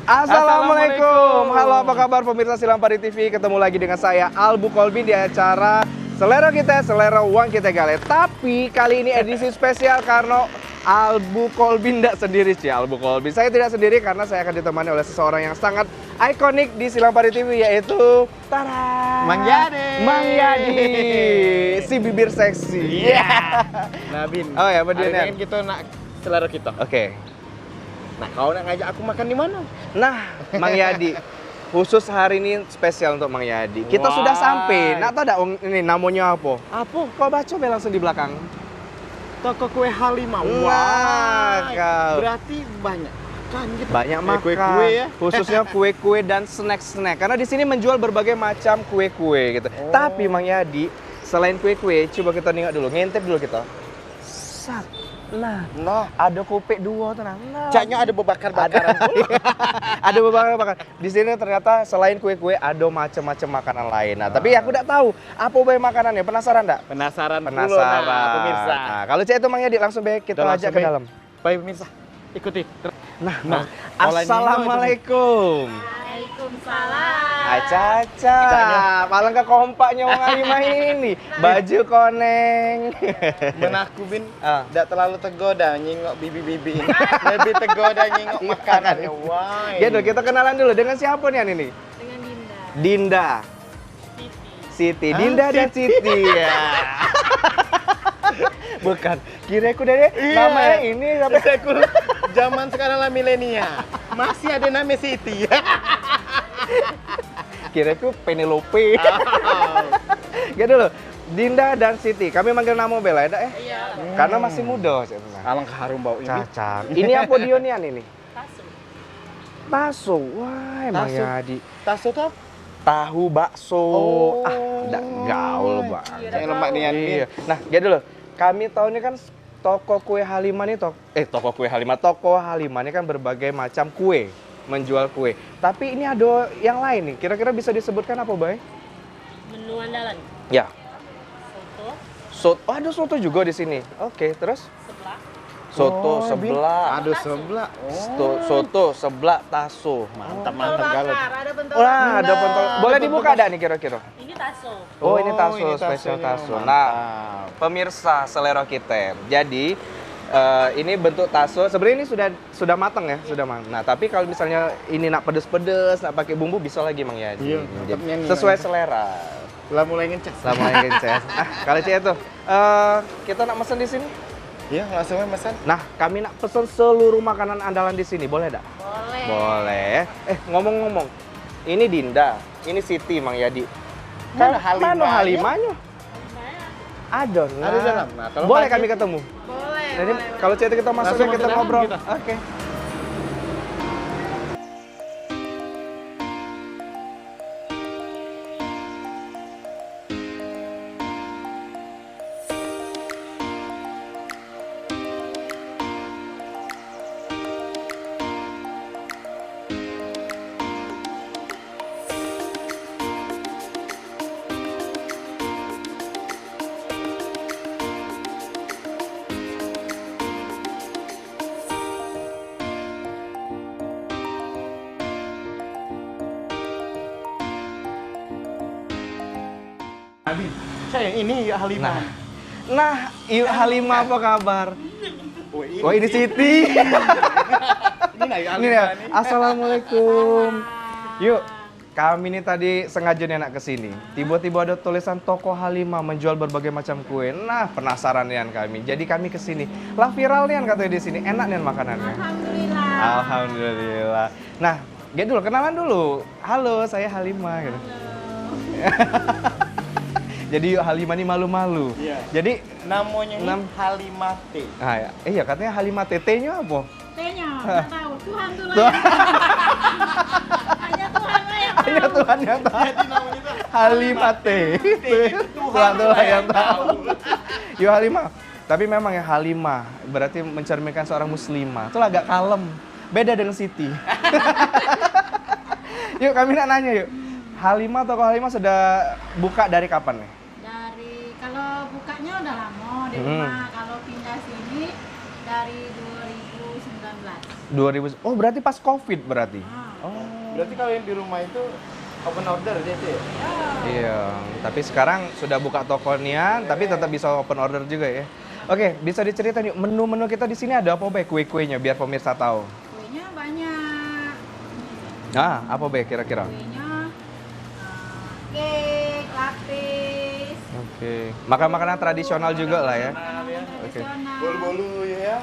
Assalamualaikum. Halo, apa kabar pemirsa Silang Padi TV? Ketemu lagi dengan saya Albu Kolbin di acara Selera Kita, Selera Uang Kita Gale. Tapi kali ini edisi spesial karena Albu Kolbin tidak sendiri sih, Albu Kolbin. Saya tidak sendiri karena saya akan ditemani oleh seseorang yang sangat ikonik di Silang Padi TV, yaitu Tara Mang Yadi. Mang Yadi, si bibir seksi. Iya. Nah, Bin. Oh ya, hari berdiri. ini kan kita nak selera kita. Oke. Nah, kau nak ngajak aku makan di mana? Nah, Mang Yadi, khusus hari ini spesial untuk Mang Yadi. Kita Wah. sudah sampai. Nak tahu tak ini namanya apa? Apa? Kau baca be langsung di belakang. Toko kue Halimah. Wah, kau. Berarti banyak kan gitu. Banyak makan. Kue-kue ya. Khususnya kue-kue dan snack-snack. Karena di sini menjual berbagai macam kue-kue gitu. Oh. Tapi Mang Yadi, selain kue-kue, coba kita nengok dulu, ngintip dulu kita. Sat. Nah, ada kopek dua tenang. Nah. Caknya ada bebakar-bakaran pula. Ada beberapa makan. Di sini ternyata selain kue-kue ada macam-macam makanan lain. Nah, tapi aku tidak tahu apa bae makanannya. Penasaran enggak? Penasaran. Penasaran. Nah, pemirsa. Nah, kalau cek itu Mang Yadi langsung baik kita Udah ajak langsung ke baik. dalam. Baik pemirsa, ikuti. Nah, mulai assalamualaikum. Waalaikumsalam. Caca, Cacanya. paling ke kompaknya Wong Halimah ini. Baju koneng. Menaku Bin, Ah. tidak terlalu tergoda nyingok bibi-bibi ini. Lebih tergoda nyingok makanannya. Wah. Gitu, kita kenalan dulu dengan siapa nih An ini? Dengan Dinda. Dinda, Siti, Hah? Dinda dan Siti ya. Bukan, kira aku dari namanya ini sampai Aku zaman sekarang lah milenial. Masih ada nama Siti. kira aku Penelope. Gitu loh. Dinda dan Siti, kami manggil nama Bella ya, Iya. karena masih muda. Alangkah harum bau ini. Caca. Ini apa Dionian ini? Tasu. Bakso. Wah, Mang Tasu. Yadi. Tasu tuh apa? Tahu bakso. Oh. Nggak gaul banget. Iya, Yang lemak dengan Iya. Nah, gitu loh. Kami tahunya kan toko kue Halimah ini toko kue Halimah, toko Halimah ini kan berbagai macam kue, menjual kue. Tapi ini ada yang lain nih. Kira-kira bisa disebutkan apa, Bay? Menu andalan. Ya. Soto Oh, ada soto juga di sini. Oke, terus sebelah. soto Oh, sebelah. Aduh sebelah. Soto sebelah taso. Mantap Bentol mantap galau. bakar, ada bentol Wah, bakar. ada pentol. Nah, Boleh ada dibuka pentol. ada nih kira-kira? Ini taso. Oh, ini taso, ini spesial tasonya. taso. Mantap. Nah, pemirsa selera kita. Jadi ini bentuk taso. Sebenarnya ini sudah matang ya, sudah matang. Nah, tapi kalau misalnya ini nak pedes-pedes, nak pakai bumbu bisa lagi Mang Yadi. Iya, Jadi, mantapnya nih, sesuai Mang. selera. Lah mulai ngecas. Sama yang Ces. Kalau Cie itu kita nak pesen di sini. Iya, langsung aja pesan. Nah, kami nak pesen seluruh makanan andalan di sini. Boleh enggak? Boleh. Boleh. Ngomong-ngomong. Ini Dinda, ini Siti Mang Yadi. Mana Halimahnya? Mana Halimahnya? Ada. Ada di dalam. Nah, kalau boleh pagi- kami ketemu. Boleh. Jadi boleh. kalau cerita kita masuk Langsung ya kita ke dalam ngobrol. kita. Oke. Saya ini Halimah. Nah, Ibu Halimah apa kabar? Oh, Oh, ini Siti. Ini lah Ini ya. Assalamualaikum. Yuk, kami ini tadi sengaja nih anak kesini. Tiba-tiba ada tulisan toko Halimah menjual berbagai macam kue. Nah, penasaran nih kami. Jadi kami kesini. Lah viral nih katanya di sini. Enak nih makanannya. Alhamdulillah. Alhamdulillah. Nah, gitu dulu, kenalan dulu. Halo, saya Halimah. Gitu. Jadi yuk Halimah ini malu-malu. Iya. Jadi, Namanya ini Nam- Halimah T. iya katanya Halimah tetenya apa? Tehnya, nggak tahu. Tuhan tuh lah. Hanya Tuhan lah yang tahu. Hanya Tuhan yang tahu. Jadi namanya itu Halimah teh. Tuhan tuh lah yang tahu. Yuk Halimah. Tapi memang ya Halimah berarti mencerminkan seorang muslimah. Itu agak kalem. Beda dengan Siti. Yuk kami nak nanya yuk. Halimah, toko Halimah sudah buka dari kapan nih? Kalau bukanya udah lama di rumah. Kalau pindah sini dari 2019. 2000. Oh, berarti pas Covid berarti. Berarti kalau yang di rumah itu open order dia tuh ya? Iya, tapi sekarang sudah buka toko nian, tapi tetap bisa open order juga ya. Oke, bisa diceritain yuk menu-menu kita di sini ada apa Be? Kue-kuenya biar pemirsa tahu. Kuenya banyak. Nah, apa Be kira-kira? Kuenya cake, lapis. Oke, makan-makanan tradisional juga lah ya. Oke. Tradisional. Bolu-bolu ya.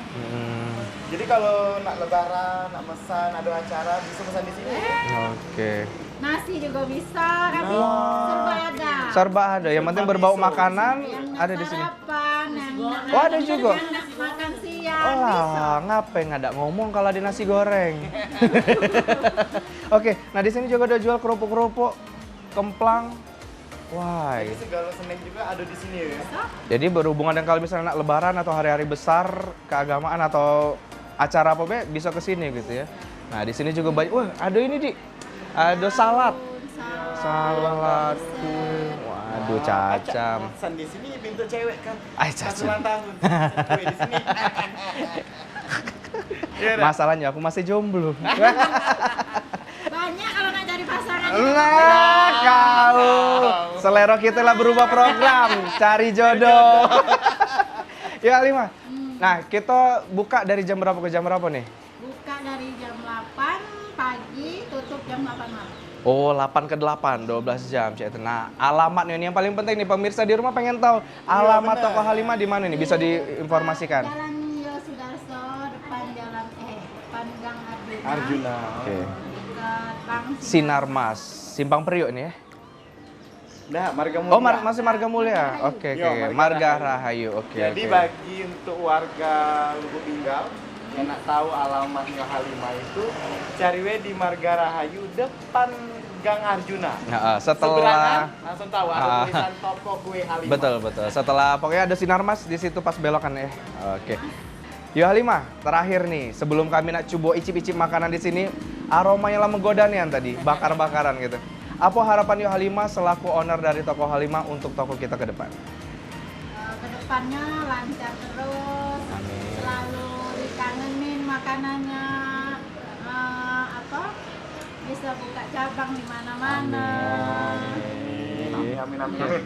Jadi kalau nak lebaran, nak pesan, ada acara bisa pesan di sini ya? Oke. Nasi juga bisa, tapi serba ada. Serba ada, yang penting berbau makanan Yang ada di sini. sarapan, yang Oh, ada juga. yang makan siang bisa. Oh, ngapain nggak ada ngomong kalau ada nasi goreng. Oke, nah di sini juga ada jual kerupuk-kerupuk, kemplang. Wah, Jadi segala snack juga ada di sini ya? jadi berhubungan dengan kalau misalnya nak lebaran atau hari-hari besar keagamaan atau acara apa Be, bisa ke sini gitu ya. Nah, di sini juga banyak. Wah, ada ini Di. Ada salad. Salad kue. Waduh, cacam. Pesan di sini bentuk cewek kan? Ay, Pas cacam. ulang tahun. Kue di sini. Iya, dah. Masalahnya aku masih jomblo. Banyak kalau nak cari pasangan. Nah, kau. Selera kita lah berubah program, cari jodoh. Ya, Lima. Nah, kita buka dari jam berapa ke jam berapa nih? Buka dari jam 8 pagi, tutup jam 8 malam. Oh, 8 ke 8, 12 jam. Cik. Nah, alamatnya ini yang paling penting nih, pemirsa di rumah pengen tahu alamat benar. toko Halimah di mana nih? Bisa diinformasikan. Jalan Yosudarso, depan depan Gang Arjuna. Arjuna. Oke. Dekat Bank Sinarmas, Simpang Priok ini ya? Nah, Marga Mulia. Oh, masih Marga Mulia. Oke, Yo, oke. Marga Marga Rahayu. Rahayu. Oke, Jadi oke. bagi untuk warga Lubuk Linggau yang nak tahu alamatnya Halimah itu cari we di Marga Rahayu depan Gang Arjuna. Nah, Seberangan setelah langsung tahu ada tulisan toko kue Halimah. betul, betul. Setelah pokoknya ada Sinarmas di situ pas belokan ya. Oke. Yo Halimah, terakhir nih, sebelum kami nak coba icip-icip makanan di sini, aromanya lah menggoda nih yang tadi, bakar-bakaran gitu. Apa harapan Yo Halimah selaku owner dari toko Halimah untuk toko kita ke depan? Kedepannya lancar terus. Amin. Selalu dikangenin makanannya. Bisa buka cabang di mana-mana. Amin, amin, amin.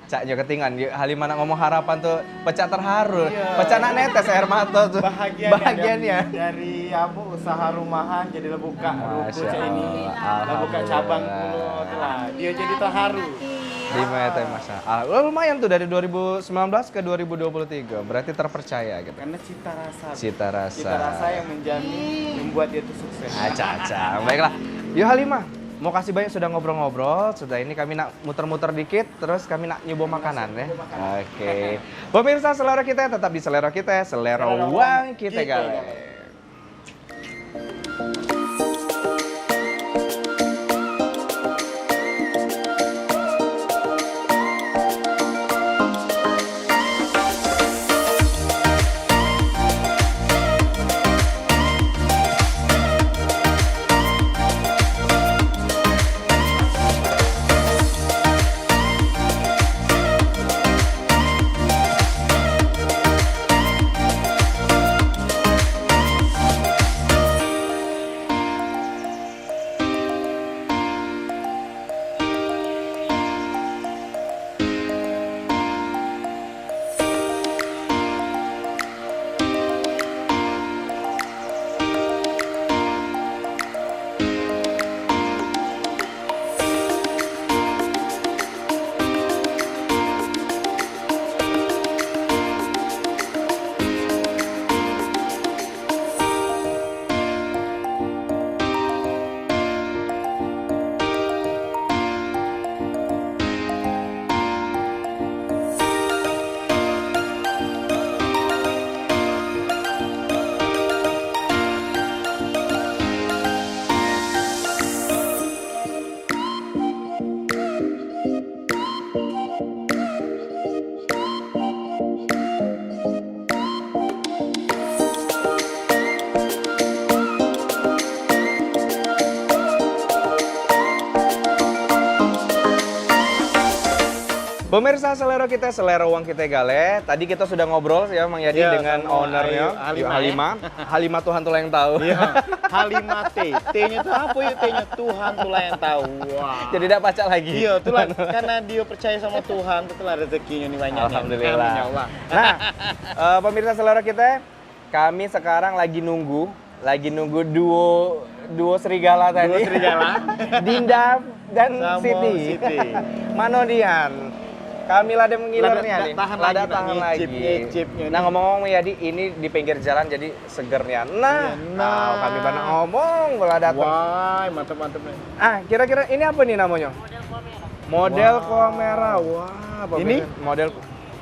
Caknya ketinggalan, Halimah nak ngomong harapan tuh pecah terharu, Iya. pecah nak netes air mata tuh. Bahagiannya dari apa usaha rumahan jadi buka ruko Masya cak ini. Allah. Buka cabang dulu lah. Dia jadi terharu. Di Mete Masa. Lumayan tuh dari 2019 ke 2023, berarti terpercaya gitu. Karena cita rasa. Cita rasa. Cita rasa yang menjamin membuat dia itu sukses. Aca-aca. Baiklah. Yo Halimah, mau kasih banyak sudah ngobrol-ngobrol. Sudah ini kami nak muter-muter dikit, terus kami nak nyoba makanan ya. Oke. Pemirsa, selera kita tetap di selera kita, selera uang kita gale. Pemirsa selera kita, selera uang kita gale. Tadi kita sudah ngobrol ya Mang Yadi Iya, dengan sama ownernya, Halimah, Halimah. Halimah Tuhan tuh yang tahu. Iya. Halimah T. T-nya tuh apa ya? T-nya Tuhan tuh yang tahu. Wah. Jadi tidak pacak lagi. Iya, tuh lah. Karena dia percaya sama Tuhan, tuh lah rezekinya nih banyak. Alhamdulillah. Amin ya Allah. Nah, pemirsa selera kita, kami sekarang lagi nunggu duo serigala tadi. Duo serigala. Dinda dan Sama Siti. Siti. Manodian. Kami lada mengilernya nih. Tahan Lada lagi, tahan Nak. lagi. Ngicipnya Nah nih. ngomong-ngomong ya di ini di pinggir jalan jadi segernya. Nah, Iya, nah kami banyak ngomong bola datang. Wah, mantap-mantap nih. Ah, kira-kira ini apa nih namanya? Model kuah merah. Wah, apa Ini? beda? Model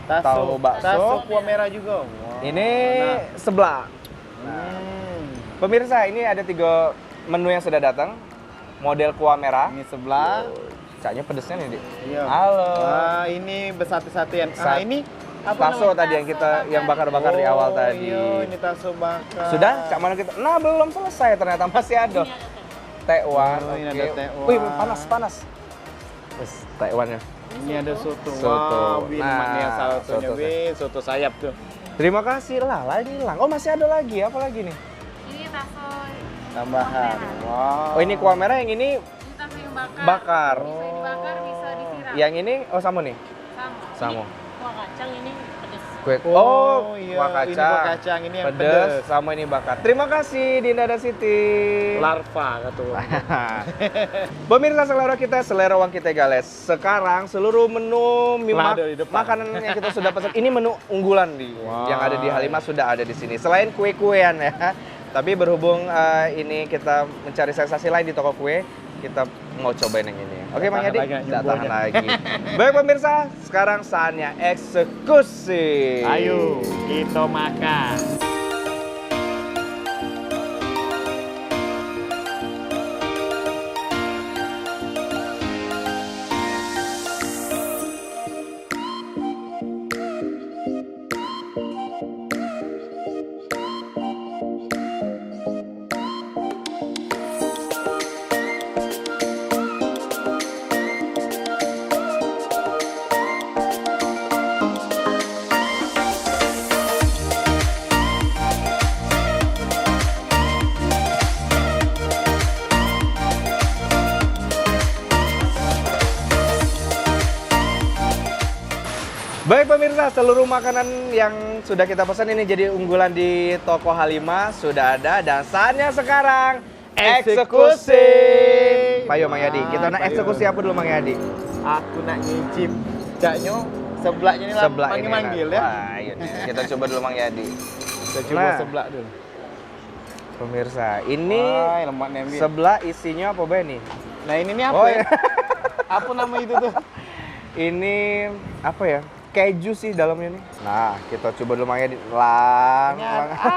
Tahu tahu bakso. kuah merah juga. Wah. Ini Nah. sebelah. Hmm. Pemirsa, ini ada 3 menu yang sudah datang. Model kuah merah. Ini sebelah. Caknya pedesnya nih, Dik. Iya. Halo. Wah, ini bersatu-satuan. Ah, ini apa Taso namanya? tadi yang kita yang bakar-bakar di awal Oh, tadi. Iya, ini taso bakar. Sudah? Cak mana kita? Nah, belum selesai ternyata masih ada. Tekwan. Oh, ini oke. ada tekwan. Wih, panas. Wes, tekwannya. Ini ada soto. Soto. Wow, Bin, Nah, maknya satunya, soto. Bin. Soto sayap tuh. Terima kasih lah, hilang. Oh, masih ada lagi. Apa lagi nih? Ini taso Tambahan. Wow. Oh, ini kuah merah, yang ini ini taso yang bakar. bakar. Bisa dibakar, bisa disiram. Yang ini oh sama nih. Sama. Sama. Ini kuah kacang ini pedas. Kue Oh, iya. kuah Ini kacang. kuah kacang, ini yang pedes, pedes. sama ini bakar. Terima kasih Dinda dan Siti. Larva kata orang. Pemirsa selera kita, selera uang kita gales. Sekarang seluruh menu Lah, ada di depan. makanan yang kita sudah pesan ini menu unggulan Wow. yang ada di Halimah sudah ada di sini. Selain kue-kuean ya. Tapi berhubung ini kita mencari sensasi lain di toko kue, kita mau cobain yang ini. Oke, Mang tahan Yadi, lagi, nak tidak nyobain tahan ya. lagi. Baik pemirsa, sekarang saatnya eksekusi. Ayo, kita makan. Baik pemirsa, seluruh makanan yang sudah kita pesan ini jadi unggulan di toko Halimah sudah ada dan saatnya sekarang eksekusi. Payo Mang Yadi, kita nak Payo. eksekusi apa dulu Mang Yadi? Aku nak nyicip. Caknya sebelahnya ini lah Sebelah ini. manggil-manggil ya. Wah, ayo nih, kita coba dulu Mang Yadi. Kita coba Nah. sebelah dulu. Pemirsa, ini Wah, lemak nih ambil. sebelah isinya apa Bay nih? Nah, ini nih apa Oh, ya? iya. Apa nama itu tuh? Ini apa ya? Keju sih dalamnya nih. Nah, kita coba dulu Mang Yadi. Lang.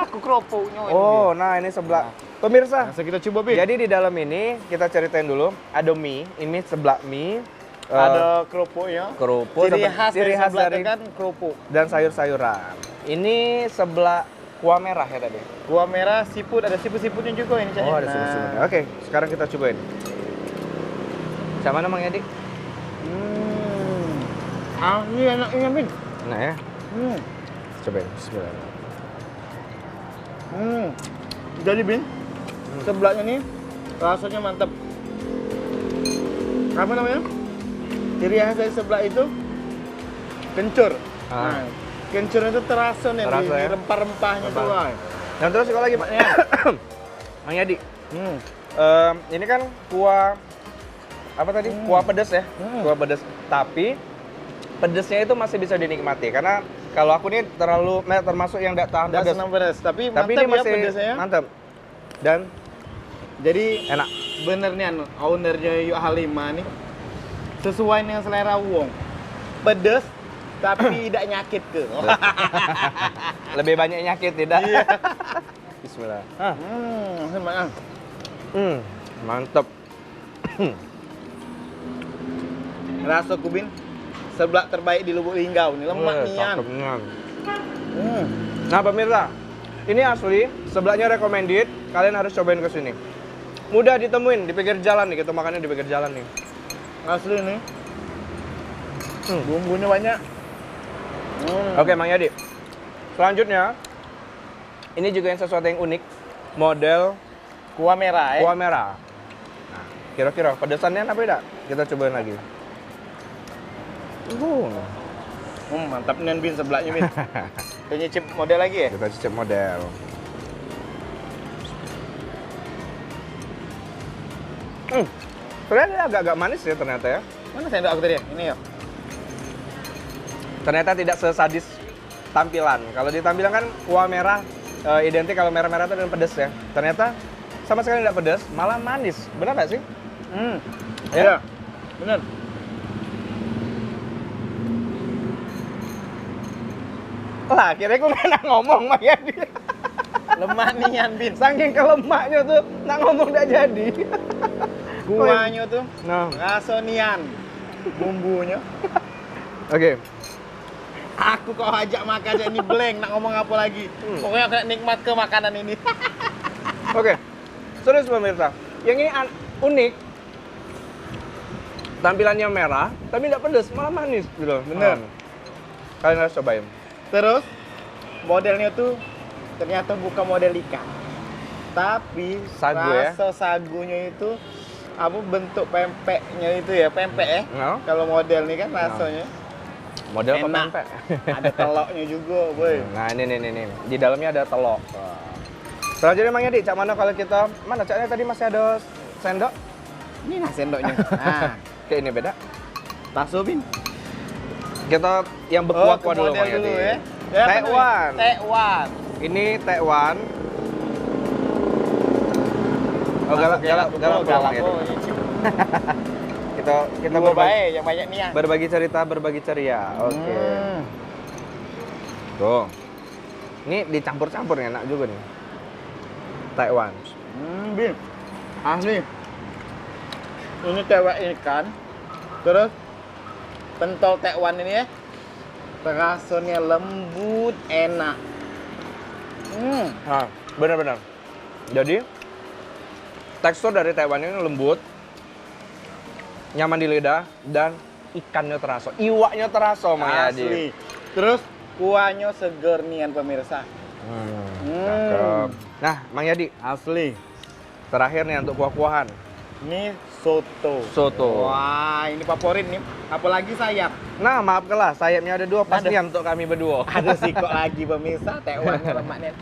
Aku keropoknya. Oh, nah ini sebelah. Pemirsa, Langsung kita coba, Bin. jadi di dalam ini kita ceritain dulu, ada mie, ini sebelah mie, Ada kerupuknya. kerupuk, Ciri seperti- khas ciri dari khas sebelah dari itu kan kerupuk. dan sayur-sayuran. Ini sebelah kuah merah ya tadi. Kuah merah, siput, ada siput-siputnya juga ini. Cak. Oh, ada Nah. susu-susunya. Oke, sekarang kita cobain. Sama mana Mang Yadi? Ini enaknya, Bin. Nah ya, Hmm. cobain. Bismillah. Jadi, Bin, sebelahnya nih rasanya mantap. Apa namanya? Ciri khas dari sebelah itu kencur. Ah. Nah, kencurnya itu terasa nih Terasa, di ya? rempah-rempahnya tuh. Rempah. Wah. Dan terus kalau lagi Pak, Mang Yadi, Hmm. ini kan kuah apa tadi? Kuah pedas ya, kuah pedas. Tapi pedesnya itu masih bisa dinikmati karena kalau aku nih termasuk yang tidak tahan Nggak pedas. senang pedas, tapi Tapi mantap ini ya masih pedasnya. mantap dan Jadi enak. bener nih ownernya Yuk Halimah nih sesuai dengan selera Wong. Pedas tapi tidak nyakit ke. Lebih banyak nyakit tidak? Iya. Bismillah. Semangat. Mantap. Rasa kubin sebelah terbaik di Lubuk Linggau nih, lemak nian. Cakepnya. Hmm. Nah pemirsa, ini asli, sebelahnya recommended, kalian harus cobain ke sini. Mudah ditemuin di pinggir jalan nih, kita makannya di pinggir jalan nih. Asli nih. Bumbunya banyak. Oke, Mang Yadi. Selanjutnya, ini juga yang sesuatu yang unik. Model Kuah merah kuah merah. Nah, kira-kira pedesannya apa tidak? Kita cobain lagi. Mantap nih Bin sebelahnya Bin. Kita nyicip model lagi ya? Kita cicip model. Ternyata dia agak-agak manis ya ternyata ya. Mana sendok aku tadi ya? Ini ya. Ternyata tidak sesadis tampilan. Kalau di tampilan kan kuah merah identik kalau merah-merah itu dengan pedas ya. Ternyata sama sekali tidak pedas, malah manis. Benar nggak sih? Iya. Bener. Lah, kira aku enak ngomong Mang Yadi. Lemak nih Yan Bin. Saking kelemaknya tuh, nak ngomong tidak jadi. Kuahnya tuh Nah, rasonian. Bumbunya. oke. Aku kok ajak makan aja ini blank, nak ngomong apa lagi? Pokoknya aku nikmat ke makanan ini. Oke. Serius pemirsa. Yang ini unik. Tampilannya merah, tapi tidak pedas, malah manis gitu. Bener. Kalian harus cobain. Terus modelnya tuh ternyata bukan model ikan, tapi Sagu ya? rasa sagunya itu apa bentuk pempeknya itu ya pempek ya. No? Kalau model ini kan rasanya Model Enak. pempek. ada teloknya juga, boy. Nah, ini. Di dalamnya ada telur. Selanjutnya Mang Yadi, cak mana kalau kita mana caknya tadi masih ada sendok? Ini nah sendoknya. Nah, Kayak ini beda. taso Bin. Kita yang berkuah-kuah ke dulu model Mang Yadi. ya. Tekwan. Tekwan. Ini tekwan. Oh, galak Mang Yadi. Kita Dua baik yang banyak nih ya. berbagi cerita, berbagi ceria. Oke. Tuh. Ini dicampur-campur nih, enak juga nih. Taiwan. Bin. Asli. Ini tewek ikan. Terus pentol tekwan ini ya. Rasanya lembut, enak. Nah, benar-benar. Jadi tekstur dari Taiwan ini lembut, nyaman di lidah, dan ikannya terasa, iwaknya terasa Mang Yadi. Asli. Terus kuahnya seger nian pemirsa. Cakep. Nah, Mang Yadi, Asli. terakhir nih untuk kuah-kuahan. Ini soto. Soto. Wah, ini favorit nih. Apalagi sayap. Nah, maafkanlah, sayapnya ada dua pastinya untuk kami berdua. Ada sikok lagi pemirsa, tekwannya lemaknya.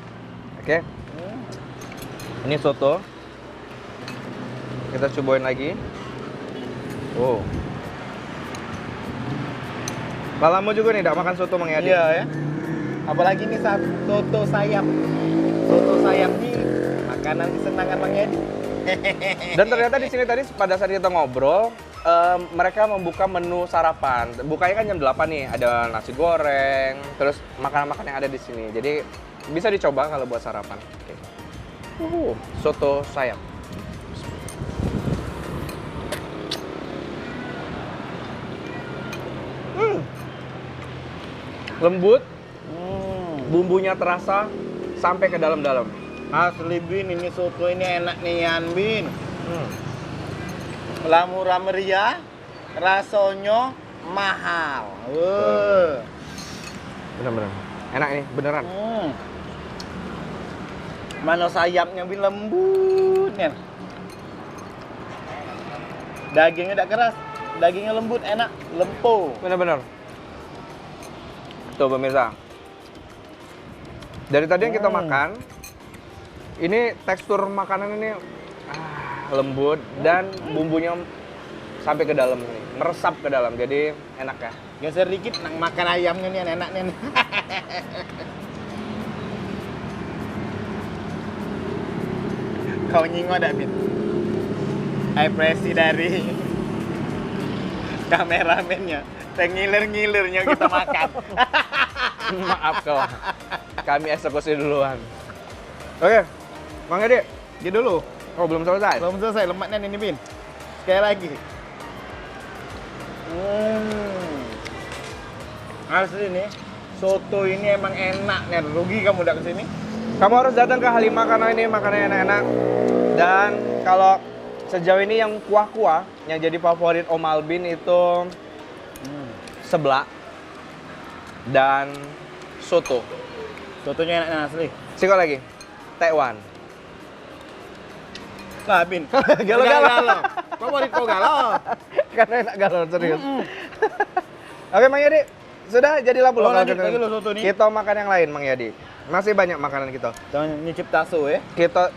Oke, ini soto. Kita cobain lagi. Oh. Lama juga nih, tidak makan soto Mang Yadi. Iya ya. Apalagi nih soto sayap. Soto sayap nih makanan kesenangan Mang Yadi. Dan ternyata di sini tadi pada saat kita ngobrol, mereka membuka menu sarapan. Bukanya kan jam 8 nih, ada nasi goreng, terus makanan-makanan yang ada di sini. Jadi bisa dicoba kalau buat sarapan. Oke. Soto sayap. Lembut, bumbunya terasa sampai ke dalam-dalam. Asli Bin, ini soto ini enak nih Yan Bin. Murah meriah, rasanya mahal. Bener-bener. Enak ini, beneran. Mana sayapnya Bin lembut Yan. Dagingnya tidak keras, dagingnya lembut, enak, lempung. Bener-bener. Tuh pemirsa. Dari tadi yang kita makan, ini tekstur makanan ini lembut dan bumbunya sampai ke dalam nih, meresap ke dalam. Jadi enak ya. Geser dikit, nang makan ayamnya nih, enaknya nih. Kau nyingok dak, Bin? Ekspresi dari kameramennya, tengiler-ngilirnya kita makan. Maaf kalau kami eksekusi duluan. Oke, Mang Yadi, Gitu dulu. oh belum selesai. Belum selesai lemaknya ini, Bin. Sekali lagi. Asli nih, soto ini emang enak nih. Rugi kamu udah kesini. Kamu harus datang ke Halimah karena ini makanannya enak-enak. Dan kalau sejauh ini yang kuah-kuah yang jadi favorit Om Albin itu seblak, dan soto. Sotonya enak asli. Siko lagi, tekwan. Nah, Bin. Galau-galau. Favorit kau galau. Karena enak galau, serius. Oke, Mang Yadi. Sudah jadilah Oh, pulau lanjut lagi lo soto nih. Kita makan yang lain, Mang Yadi. Masih banyak makanan kita. Jangan nyicip taso ya. Kita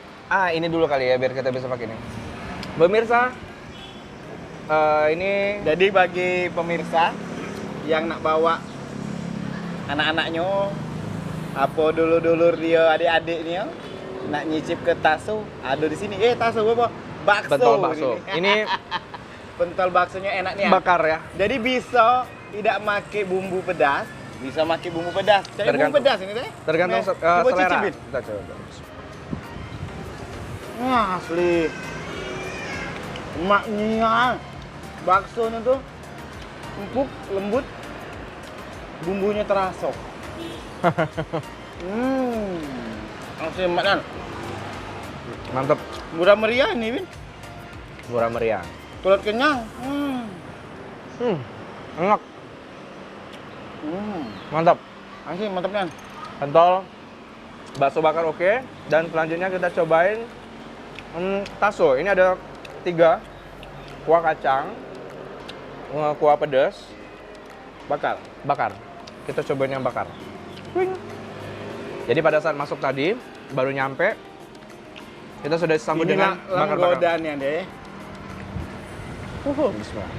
ini dulu kali ya biar kita bisa pakai ini. Pemirsa, ini Jadi bagi pemirsa yang nak bawa anak-anaknya, apa dulur-dulur dia, adik-adiknya nak nyicip ke taso, ada di sini. Taso apa? Bakso. pentol bakso. Ini Pentol baksonya enak nih. bakar ya. Jadi bisa tidak make bumbu pedas, bisa make bumbu pedas. Cari bumbu Tergantung. pedas ini teh. Tergantung Coba selera. cicipin. Kita coba. Wah, asli. Emaknya baksonya tuh empuk, lembut, bumbunya terasa. Asli emak. Mantep, Murah meriah ini, Bin. murah meriah. Perut kenyang. Enak, mantap. Asli mantap kan? Pentol, bakso bakar oke. Dan selanjutnya kita cobain taso. Ini ada 3, kuah kacang, kuah pedas, bakar. Kita cobain yang bakar. Wing. Jadi pada saat masuk tadi, baru nyampe, kita sudah disambut dengan bakar-bakar. godaannya deh. Bismillah.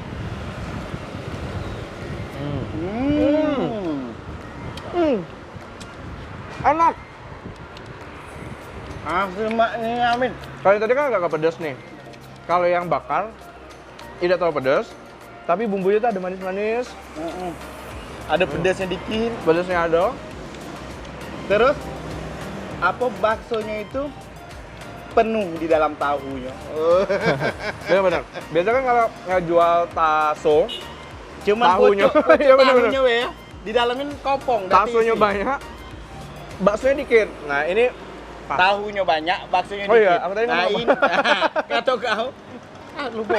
Enak. Asli emaknya, Amin. Kalau tadi kan agak pedas nih. Kalau yang bakar tidak terlalu pedas, tapi bumbunya tuh ada manis-manis, Ada pedasnya dikit. pedasnya ada. Terus apa baksonya itu penuh di dalam tahunya. Iya benar. Biasanya kan kalau ngejual taso, Cuman Tahunya. kocok Iya, bener-bener. tahunya we ya. Di dalamin kopong. dati tasonya isi. banyak, baksonya dikit. Nah ini pas. Tahunya banyak, baksonya Oh dikit. iya, apa tadi nah ngomong ini, kata kau. Lupa.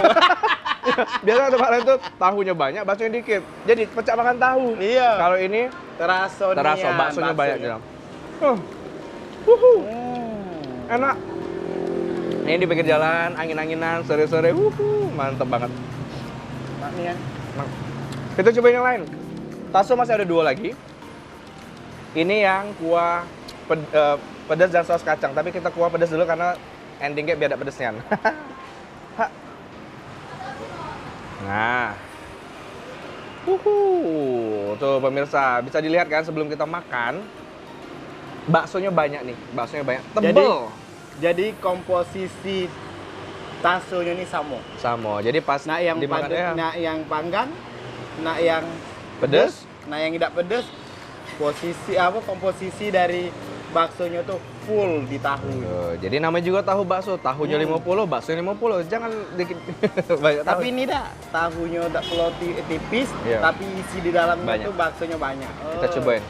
Biasanya tempat lain tuh tahunya banyak, baksonya dikit. Jadi pecah makan tahu. Iya. Kalau ini Terasa terasa nian baksonya banyak di dalam. Enak. Ini di pinggir jalan, angin-anginan, sore-sore, mantep banget. Mak nian. Nah, kita cobain yang lain. Taso masih ada 2 lagi. Ini yang kuah pedas dan saus kacang. Tapi kita kuah pedas dulu karena endingnya biar ada pedesnya. Nah, tuh pemirsa bisa dilihat kan sebelum kita makan, baksonya banyak nih, baksonya banyak, tebel. Jadi komposisi tasonya ini sama. Sama. Jadi pas Nak yang dimakan padat, ya nak yang panggang, nak yang pedas. nah yang tidak pedas. Komposisi dari baksonya tuh full di tahu. Jadi namanya juga tahu bakso, tahunya 50, baksonya 50. Jangan dikit banyak tahu. Tapi ini dah tahunya tak perlu tipis, Iya. tapi isi di dalamnya Banyak. tuh baksonya banyak. Kita cobain.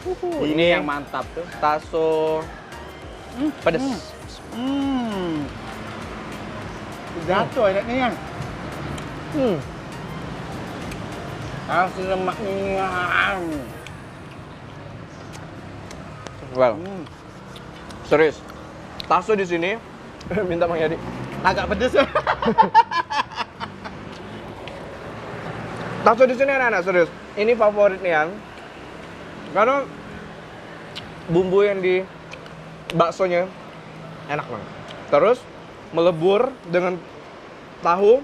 Ini yang mantap tuh. Taso pedas. Jatuh enaknya yang. Asli lemaknya. Well, serius. Taso di sini minta Mang Yadi. Agak pedes ya. Taso di sini enak-enak serius. Ini favorit Nian. Karena bumbu yang di baksonya enak banget. Terus melebur dengan tahu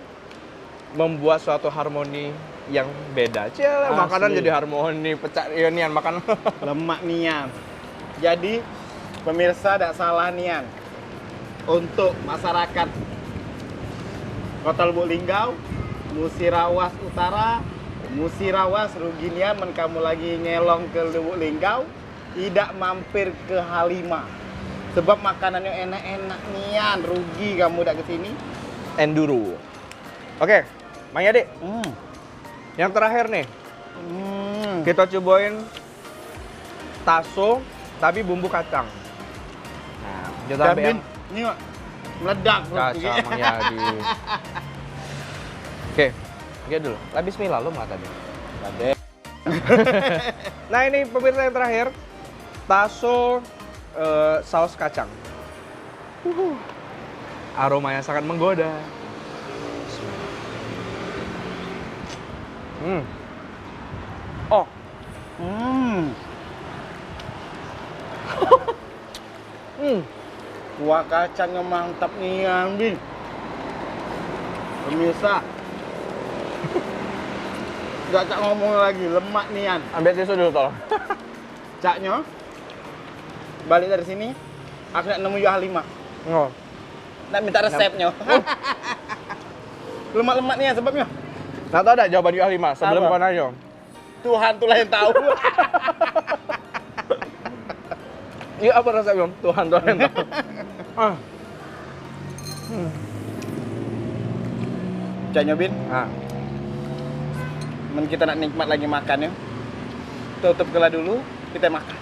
membuat suatu harmoni yang beda. Cila, makanan Asli. jadi harmoni, pecah ya Nian makan. Lemak nian. Jadi pemirsa tidak salah nian. Untuk masyarakat Kota Lubuk Linggau, Musirawas Utara, Musirawas Ruginian, men kamu lagi ngelong ke Lubuk Linggau, tidak mampir ke Halima. Sebab makanannya enak-enak nian, rugi kamu udah kesini. Enduro. Oke, Mang Yadi, yang terakhir nih, kita cobain taso tapi bumbu kacang. Nah, kita ambil Jamin, yang ini Mak, meledak. kacang Mang Yadi. Oke, lihat dulu. Lah bismillah lo nggak tadi? Ade. Nah ini pemirsa yang terakhir, taso saus kacang. Aromanya sangat menggoda. Oh, Kuah kacangnya mantap nih, Bin. Pemirsa. Gak cak ngomong lagi, lemak nian. ambil tisu dulu tolong. Caknya balik dari sini, aku nak nemu Yuh Halimah. Oh. Nak minta resepnya. Lemak-lemak nian sebabnya. Nah, tahu ada jawaban Yuh Halimah sebelum Apa? kau nanya? Tuhan tulah yang tahu. Iya apa resepnya? Tuhan yang tahu. Ah. Caknya, Bin. Ah. Men kita nak nikmat lagi makan ya. Tutup gela dulu, kita makan.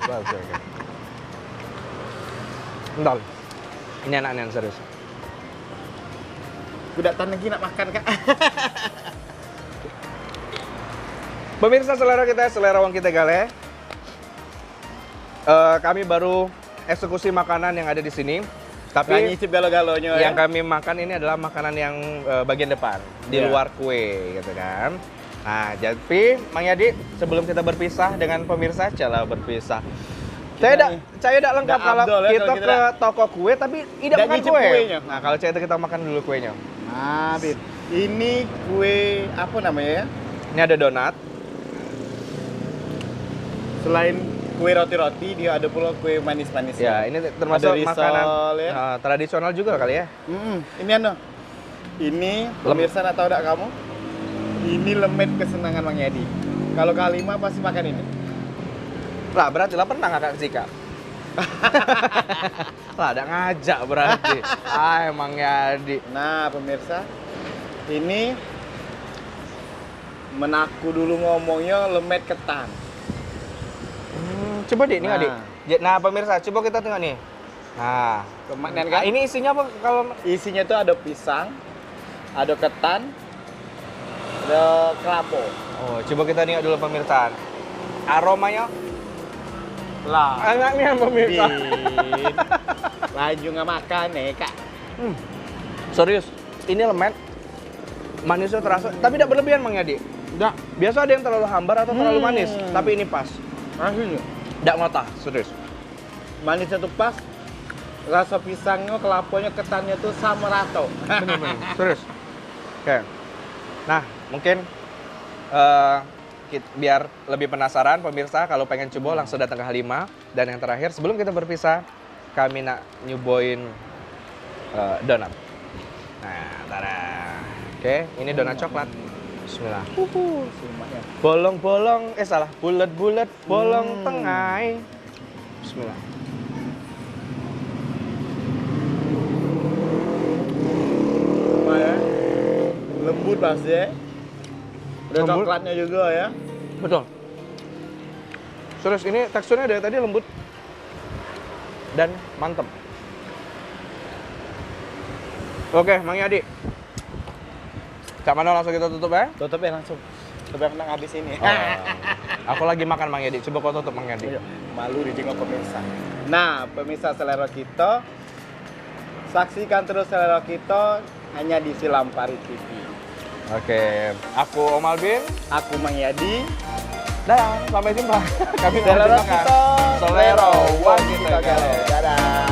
Oke. Bentar. Ini anak-anak serius. Udah tan lagi nak makan, Kak. Pemirsa selera kita, selera Wang Kita Gale. Kami baru eksekusi makanan yang ada di sini. Gak Tapi nyicip galo-galonya ya. yang kami makan ini adalah makanan yang bagian depan, di Iya. luar kue gitu kan. Nah, jadi Mang Yadi, sebelum kita berpisah dengan pemirsa, celah berpisah. Saya tidak lengkap Nggak kalau abdol ya kita kalau kita ke toko kue tapi tidak Nggak makan nyicip kue. kuenya. Nah, kalau saya itu kita makan dulu kuenya. Nah, Bin. Ini kue apa namanya ya? Ini ada donat. Selain kue roti-roti, dia ada pula kue manis-manis. Ya, ini termasuk Ada risol, makanan ya. tradisional juga kali ya. Ini ano? Ini pemirsa nak tahu tak kamu? Ini lemet kesenangan Mang Yadi. Kalau Kalima pasti makan ini. Lah, berarti lah pernah nggak Kak Zika? Lah, ada ngajak berarti. Emang Yadi. Nah, pemirsa, ini menaku dulu ngomongnya lemet ketan. Coba deh, ini Nah. adik. Nah, pemirsa, coba kita tengok nih. Nah, Kemaknan nah, kan? ini isinya apa kalau Isinya tuh ada pisang, ada ketan, ada kelapa. Oh, coba kita lihat dulu pemirsa. Aromanya Lah, enaknya pemirsa. Bin. Laju nggak makan nih, Kak. Serius, ini lemet. Manisnya terasa, tapi tidak berlebihan Mang Yadi. Enggak, Biasa ada yang terlalu hambar atau terlalu manis, tapi ini pas. aslinya. Tidak ngotah, serius. Manisnya tuh pas, rasa pisangnya, kelapanya, ketannya tuh sama rata. Bener-bener, serius. Oke. Nah, mungkin biar lebih penasaran pemirsa, kalau pengen coba langsung datang ke Halimah. Dan yang terakhir, sebelum kita berpisah, kami nak nyobain donat. Nah, tada. Oke, ini donat coklat. Bismillah. Semuanya. Bolong-bolong, bulat-bulat, bolong tengah. Bismillah. Lumayan. Lembut pasti ya. Ada Lembut. coklatnya juga ya. Betul. Serius, ini teksturnya dari tadi lembut dan mantep. Oke, Mang Yadi. Cak Mano langsung kita tutup ya. Tutup ya langsung. Tutup yang habis ini. Aku lagi makan Mang Yadi. Coba kau tutup Mang Yadi. Iya, malu dijenguk pemirsa. Nah, pemirsa selera kita, saksikan terus selera kita hanya di Silampari TV. Oke, aku Om Albin. Aku Mang Yadi. Dadah, sampai jumpa. Kami Selera makan kita, Selera Wang Kita Gale. Dadah.